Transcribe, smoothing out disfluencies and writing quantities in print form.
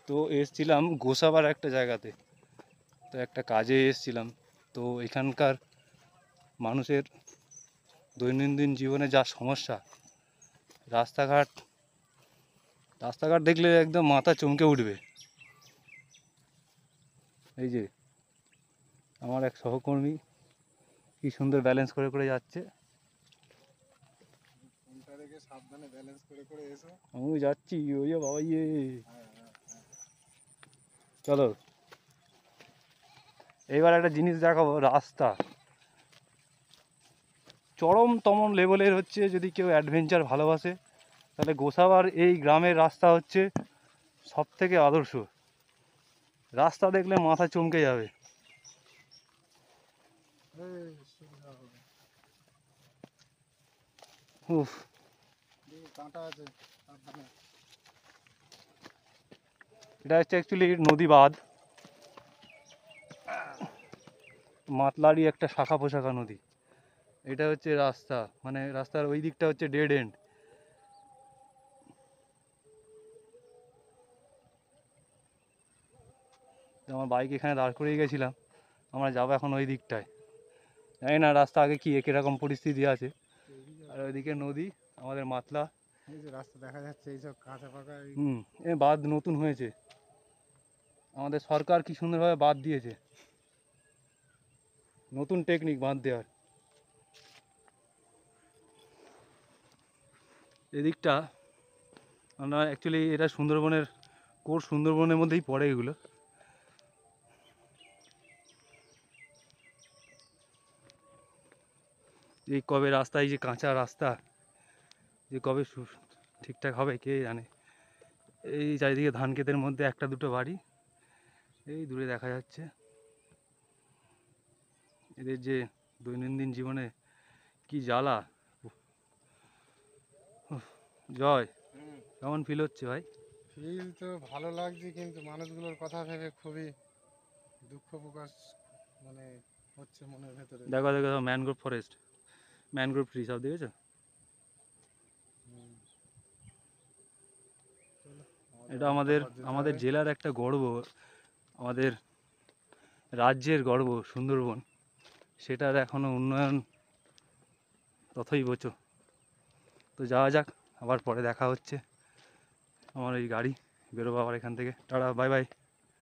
তো এসছিলাম গোসাবার একটা জায়গাতে, তো একটা কাজে এসছিলাম। তো এখানকার মানুষের দৈনন্দিন জীবনে যা সমস্যা, রাস্তাঘাট রাস্তাঘাট দেখলে একদম মাথা চমকে উঠবে। এই যে আমার এক সহকর্মী কি সুন্দর ব্যালেন্স করে করে যাচ্ছে। সাবধানে ব্যালেন্স করে করে এসো। আমি যাচ্ছি, ওই যে বাবা ইয়ে, চলো এইবার একটা জিনিস দেখাবো। রাস্তা চরম তমন লেভেলের হচ্ছে, যদি কেউ অ্যাডভেঞ্চার ভালোবাসে তাহলে গোসাবার এই গ্রামের রাস্তা হচ্ছে সব থেকে আদর্শ। রাস্তা দেখলে মাথা চমকে যাবে। উফ, কাঁটা আছে সাবধানে। এটা হচ্ছে অ্যাকচুয়ালি নদী বাঁধ, মাতলারই একটা শাখা পোশাখা নদী। এটা হচ্ছে রাস্তা, মানে রাস্তার ওই দিকটা হচ্ছে ডেড এন্ড। আমার বাইক এখানে দাঁড় করিয়ে গেছিলাম, আমরা যাবো এখন ওই দিকটায়। জানি না রাস্তা আগে কি কীরকম পরিস্থিতি আছে। আর ওইদিকে নদী, আমাদের মাতলা। এই যে রাস্তা দেখা যাচ্ছে, এইসব কাঁচা পাকা। এ বাঁধ নতুন হয়েছে, আমাদের সরকার কি সুন্দরভাবে বাঁধ দিয়েছে, নতুন টেকনিক বাঁধ দেওয়ার। এদিকটা আমরা অ্যাকচুয়ালি এটা সুন্দরবনের সুন্দরবনের মধ্যেই পড়ে এগুলো। এই কবে রাস্তা, এই যে কাঁচা রাস্তা, যে কবে ঠিকঠাক হবে কে জানে। এই চারিদিকে ধান ক্ষেতের মধ্যে একটা দুটো বাড়ি এই দূরে দেখা যাচ্ছে। এদের যে দৈনন্দিন জীবনে কি জ্বালা। জয়, কেমন ফিল হচ্ছে ভাই? ফিল তো ভালো লাগছে, কিন্তু মানুষগুলোর কথা ভেবে খুবই দুঃখ প্রকাশ মানে হচ্ছে মনের ভেতরে। দেখো দেখো, ম্যানগ্রোভ ফরেস্ট, ম্যানগ্রোভ ট্রি সব দেখেছো? এটা আমাদের আমাদের জেলার একটা গর্ব, আমাদের রাজ্যের গর্ব সুন্দরবন। সেটার এখনো উন্নয়ন তথই বোচো। তো যাওয়া যাক, আবার পরে দেখা হচ্ছে। আমার এই গাড়ি বেরোবো আবার এখান থেকে। Tata, bye bye.